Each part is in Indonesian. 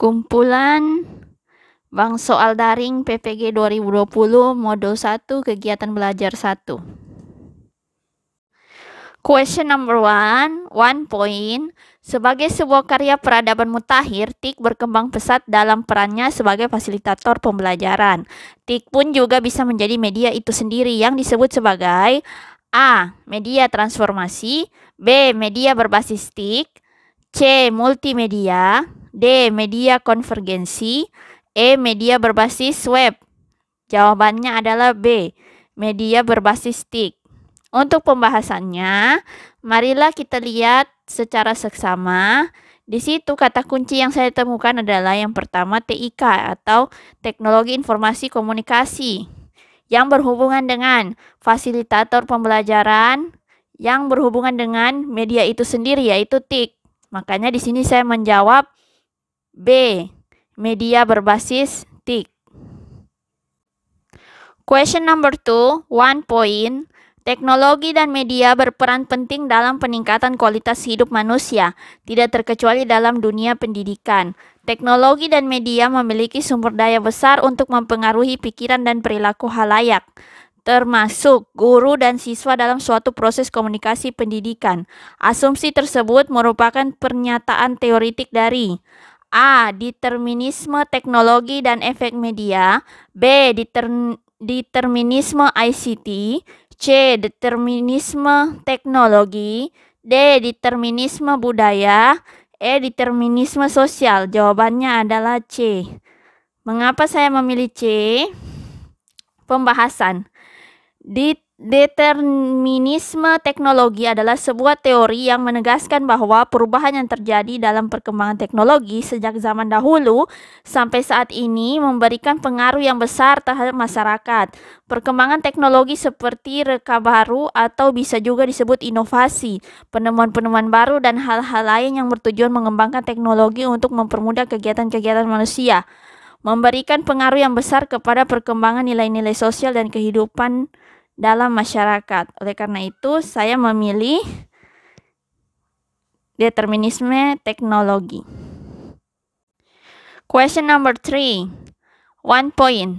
Kumpulan Bank Soal Daring PPG 2020 Modul 1 Kegiatan Belajar 1. Question number 1 point. Sebagai sebuah karya peradaban mutakhir, TIK berkembang pesat dalam perannya sebagai fasilitator pembelajaran. TIK pun juga bisa menjadi media itu sendiri yang disebut sebagai A. Media transformasi, B. Media berbasis TIK, C. Multimedia, D. Media konvergensi, E. Media berbasis web. Jawabannya adalah B. Media berbasis TIK. Untuk pembahasannya, marilah kita lihat secara seksama. Di situ kata kunci yang saya temukan adalah yang pertama TIK atau Teknologi Informasi Komunikasi yang berhubungan dengan fasilitator pembelajaran yang berhubungan dengan media itu sendiri yaitu TIK. Makanya di sini saya menjawab B. Media berbasis TIK. Question number 2, 1 point. Teknologi dan media berperan penting dalam peningkatan kualitas hidup manusia, tidak terkecuali dalam dunia pendidikan. Teknologi dan media memiliki sumber daya besar untuk mempengaruhi pikiran dan perilaku khalayak, termasuk guru dan siswa dalam suatu proses komunikasi pendidikan. Asumsi tersebut merupakan pernyataan teoretik dari A. Determinisme teknologi dan efek media, B. Determinisme ICT, C. Determinisme teknologi, D. Determinisme budaya, E. Determinisme sosial. Jawabannya adalah C. Mengapa saya memilih C? Pembahasan. Determinisme teknologi adalah sebuah teori yang menegaskan bahwa perubahan yang terjadi dalam perkembangan teknologi sejak zaman dahulu sampai saat ini memberikan pengaruh yang besar terhadap masyarakat. Perkembangan teknologi seperti reka baru atau bisa juga disebut inovasi, penemuan-penemuan baru dan hal-hal lain yang bertujuan mengembangkan teknologi untuk mempermudah kegiatan-kegiatan manusia, memberikan pengaruh yang besar kepada perkembangan nilai-nilai sosial dan kehidupan dalam masyarakat. Oleh karena itu, saya memilih determinisme teknologi. Question number 3, 1 point.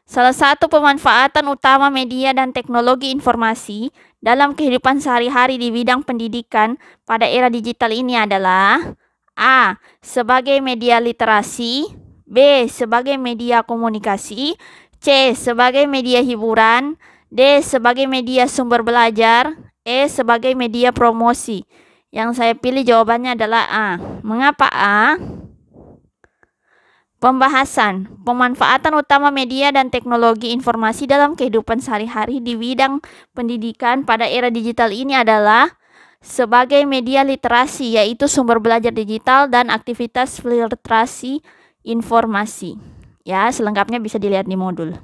Salah satu pemanfaatan utama media dan teknologi informasi dalam kehidupan sehari-hari di bidang pendidikan pada era digital ini adalah A. Sebagai media literasi, B. Sebagai media komunikasi, C. Sebagai media hiburan, D. Sebagai media sumber belajar, E. Sebagai media promosi. Yang saya pilih jawabannya adalah A. Mengapa A? Pembahasan. Pemanfaatan utama media dan teknologi informasi dalam kehidupan sehari-hari di bidang pendidikan pada era digital ini adalah sebagai media literasi, yaitu sumber belajar digital dan aktivitas filtrasi informasi. Ya, selengkapnya bisa dilihat di modul.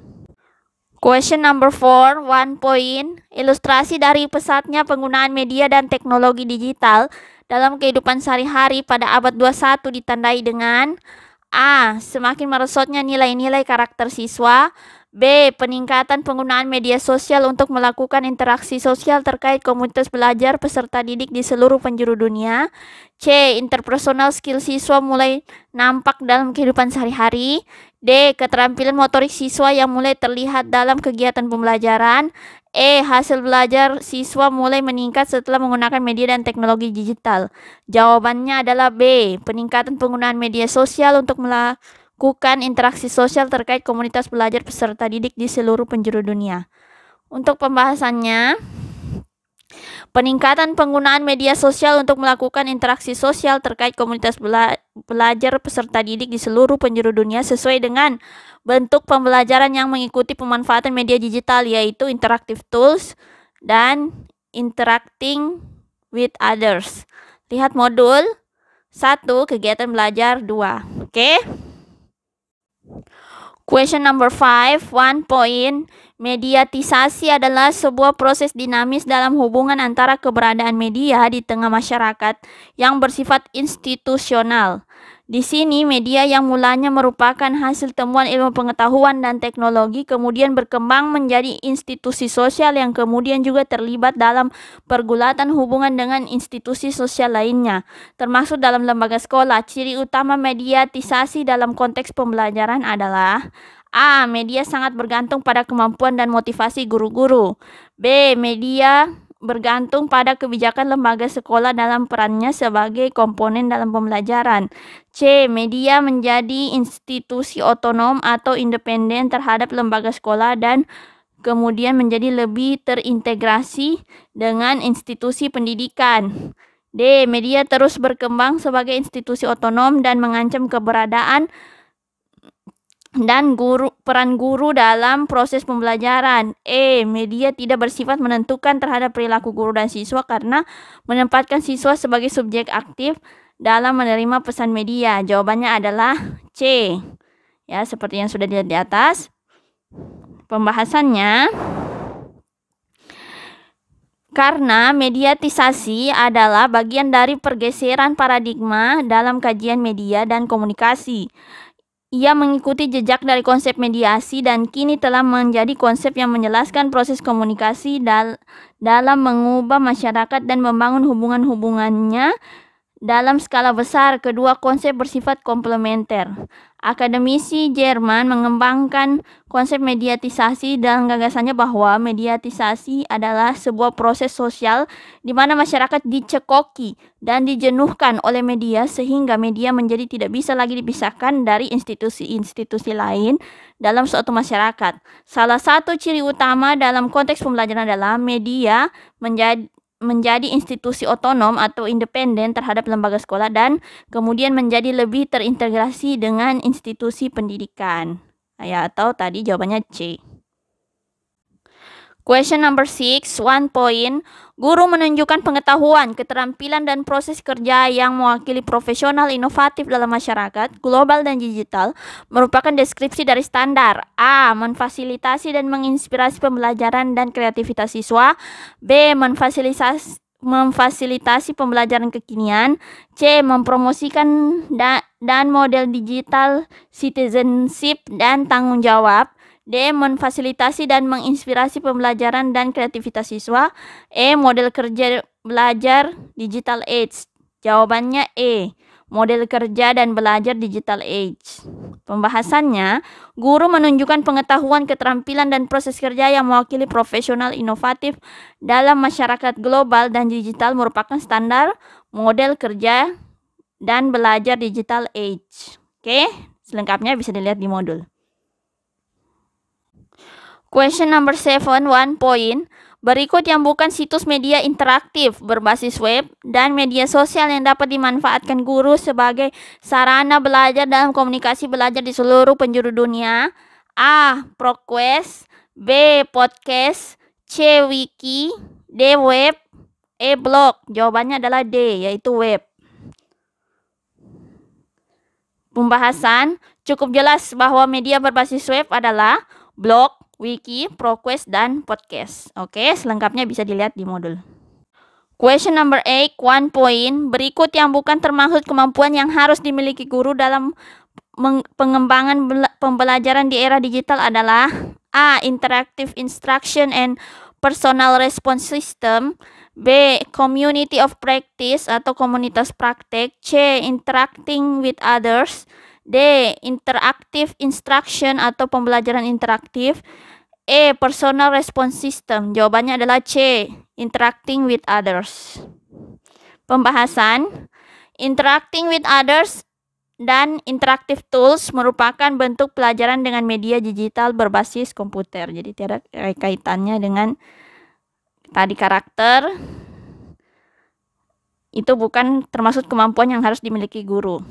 Question number 4, 1 point. Ilustrasi dari pesatnya penggunaan media dan teknologi digital dalam kehidupan sehari-hari pada abad 21 ditandai dengan A. Semakin merosotnya nilai-nilai karakter siswa, B. Peningkatan penggunaan media sosial untuk melakukan interaksi sosial terkait komunitas belajar peserta didik di seluruh penjuru dunia, C. Interpersonal skill siswa mulai nampak dalam kehidupan sehari-hari, D. Keterampilan motorik siswa yang mulai terlihat dalam kegiatan pembelajaran, E. Hasil belajar siswa mulai meningkat setelah menggunakan media dan teknologi digital. Jawabannya adalah B. Peningkatan penggunaan media sosial untuk melakukan interaksi sosial terkait komunitas belajar peserta didik di seluruh penjuru dunia. Untuk pembahasannya, peningkatan penggunaan media sosial untuk melakukan interaksi sosial terkait komunitas belajar peserta didik di seluruh penjuru dunia sesuai dengan bentuk pembelajaran yang mengikuti pemanfaatan media digital, yaitu interactive tools dan interacting with others. Lihat modul 1, kegiatan belajar 2. Oke? Question number 5, 1 point. Mediatisasi adalah sebuah proses dinamis dalam hubungan antara keberadaan media di tengah masyarakat yang bersifat institusional. Di sini media yang mulanya merupakan hasil temuan ilmu pengetahuan dan teknologi kemudian berkembang menjadi institusi sosial yang kemudian juga terlibat dalam pergulatan hubungan dengan institusi sosial lainnya, termasuk dalam lembaga sekolah. Ciri utama mediatisasi dalam konteks pembelajaran adalah: A. Media sangat bergantung pada kemampuan dan motivasi guru-guru. B. Media bergantung pada kebijakan lembaga sekolah dalam perannya sebagai komponen dalam pembelajaran. C. Media menjadi institusi otonom atau independen terhadap lembaga sekolah dan kemudian menjadi lebih terintegrasi dengan institusi pendidikan. D. Media terus berkembang sebagai institusi otonom dan mengancam keberadaan dan peran guru dalam proses pembelajaran. E. Media tidak bersifat menentukan terhadap perilaku guru dan siswa karena menempatkan siswa sebagai subjek aktif dalam menerima pesan media. Jawabannya adalah C. Ya, seperti yang sudah dilihat di atas. Pembahasannya, karena mediatisasi adalah bagian dari pergeseran paradigma dalam kajian media dan komunikasi. Ia mengikuti jejak dari konsep mediasi dan kini telah menjadi konsep yang menjelaskan proses komunikasi dalam mengubah masyarakat dan membangun hubungan-hubungannya dalam skala besar. Kedua konsep bersifat komplementer. Akademisi Jerman mengembangkan konsep mediatisasi dan gagasannya bahwa mediatisasi adalah sebuah proses sosial di mana masyarakat dicekoki dan dijenuhkan oleh media sehingga media menjadi tidak bisa lagi dipisahkan dari institusi-institusi lain dalam suatu masyarakat. Salah satu ciri utama dalam konteks pembelajaran adalah media menjadi institusi otonom atau independen terhadap lembaga sekolah dan kemudian menjadi lebih terintegrasi dengan institusi pendidikan. Ya, atau tadi jawabannya C. Question number 6, 1 point. Guru menunjukkan pengetahuan, keterampilan, dan proses kerja yang mewakili profesional inovatif dalam masyarakat, global, dan digital merupakan deskripsi dari standar. A. Memfasilitasi dan menginspirasi pembelajaran dan kreativitas siswa. B. Memfasilitasi pembelajaran kekinian. C. Mempromosikan dan model digital citizenship dan tanggung jawab. D. Memfasilitasi dan menginspirasi pembelajaran dan kreativitas siswa. E. Model kerja belajar digital age. Jawabannya E. Model kerja dan belajar digital age. Pembahasannya, guru menunjukkan pengetahuan, keterampilan, dan proses kerja yang mewakili profesional inovatif dalam masyarakat global dan digital merupakan standar model kerja dan belajar digital age. Oke, selengkapnya bisa dilihat di modul. Question number 7, 1 point. Berikut yang bukan situs media interaktif berbasis web dan media sosial yang dapat dimanfaatkan guru sebagai sarana belajar dalam komunikasi belajar di seluruh penjuru dunia. A. ProQuest. B. Podcast. C. Wiki. D. Web. E. Blog. Jawabannya adalah D, yaitu web. Pembahasan, cukup jelas bahwa media berbasis web adalah blog, wiki, ProQuest, dan podcast. Oke, selengkapnya bisa dilihat di modul. Question number 8, 1 point. Berikut yang bukan termaksud kemampuan yang harus dimiliki guru dalam pengembangan pembelajaran di era digital adalah: A. Interactive instruction and personal response system. B. Community of practice atau komunitas praktek. C. Interacting with others. D. Interactive instruction atau pembelajaran interaktif. E. Personal response system. Jawabannya adalah C. Interacting with others. Pembahasan, interacting with others dan interactive tools merupakan bentuk pelajaran dengan media digital berbasis komputer. Jadi tidak kaitannya dengan tadi karakter. Itu bukan termasuk kemampuan yang harus dimiliki guru.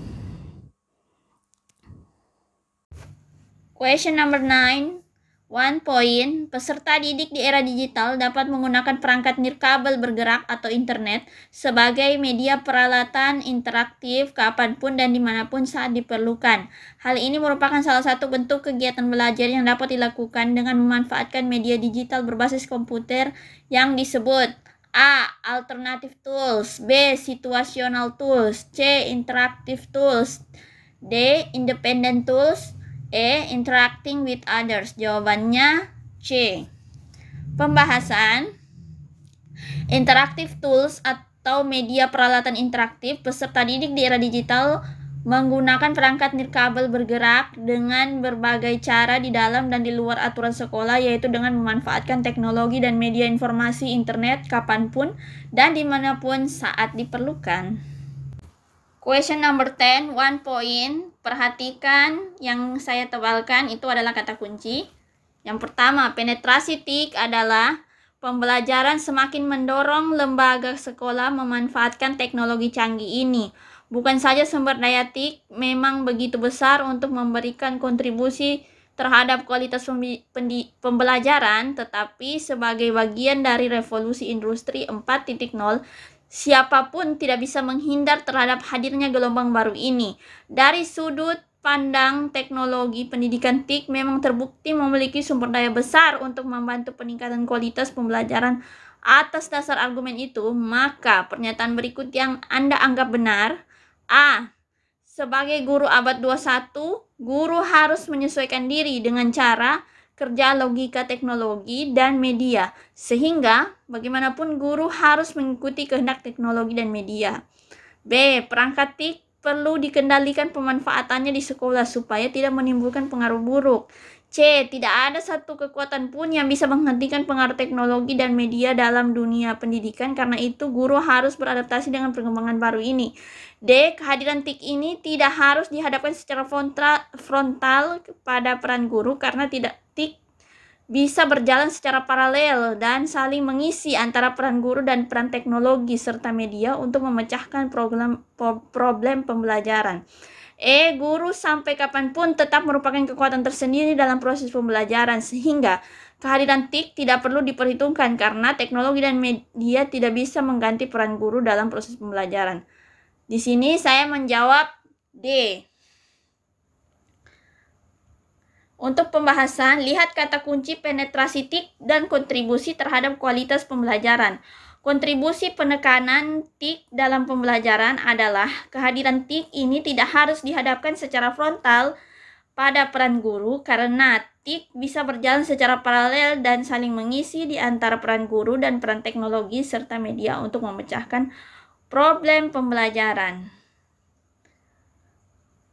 Question number 9, 1 point. Peserta didik di era digital dapat menggunakan perangkat nirkabel bergerak atau internet sebagai media peralatan interaktif kapanpun dan dimanapun saat diperlukan. Hal ini merupakan salah satu bentuk kegiatan belajar yang dapat dilakukan dengan memanfaatkan media digital berbasis komputer yang disebut: A. Alternative tools. B. Situational tools. C. Interactive tools. D. Independent tools. E. Interacting with others. Jawabannya C. Pembahasan. Interactive tools atau media peralatan interaktif peserta didik di era digital menggunakan perangkat nirkabel bergerak dengan berbagai cara di dalam dan di luar aturan sekolah, yaitu dengan memanfaatkan teknologi dan media informasi internet kapanpun dan dimanapun saat diperlukan. Question number 10, 1 point. Perhatikan yang saya tebalkan itu adalah kata kunci. Yang pertama, penetrasi TIK adalah pembelajaran semakin mendorong lembaga sekolah memanfaatkan teknologi canggih ini. Bukan saja sumber daya TIK memang begitu besar untuk memberikan kontribusi terhadap kualitas pembelajaran, tetapi sebagai bagian dari revolusi industri 4.0, siapapun tidak bisa menghindar terhadap hadirnya gelombang baru ini. Dari sudut pandang teknologi, pendidikan TIK memang terbukti memiliki sumber daya besar untuk membantu peningkatan kualitas pembelajaran. Atas dasar argumen itu, maka pernyataan berikut yang Anda anggap benar. A. Sebagai guru abad 21, guru harus menyesuaikan diri dengan cara kerja logika teknologi dan media, sehingga bagaimanapun guru harus mengikuti kehendak teknologi dan media. B. Perangkat TIK perlu dikendalikan pemanfaatannya di sekolah supaya tidak menimbulkan pengaruh buruk. C. Tidak ada satu kekuatan pun yang bisa menghentikan pengaruh teknologi dan media dalam dunia pendidikan, karena itu guru harus beradaptasi dengan perkembangan baru ini. D. Kehadiran TIK ini tidak harus dihadapkan secara frontal pada peran guru, karena TIK bisa berjalan secara paralel dan saling mengisi antara peran guru dan peran teknologi serta media untuk memecahkan problem pembelajaran. E. Guru sampai kapanpun tetap merupakan kekuatan tersendiri dalam proses pembelajaran, sehingga kehadiran TIK tidak perlu diperhitungkan karena teknologi dan media tidak bisa mengganti peran guru dalam proses pembelajaran. Di sini saya menjawab D. Untuk pembahasan, lihat kata kunci penetrasi TIK dan kontribusi terhadap kualitas pembelajaran. Kontribusi penekanan TIK dalam pembelajaran adalah kehadiran TIK ini tidak harus dihadapkan secara frontal pada peran guru, karena TIK bisa berjalan secara paralel dan saling mengisi di antara peran guru dan peran teknologi serta media untuk memecahkan problem pembelajaran.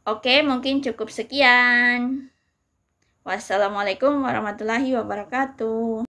Oke, mungkin cukup sekian. Wassalamualaikum warahmatullahi wabarakatuh.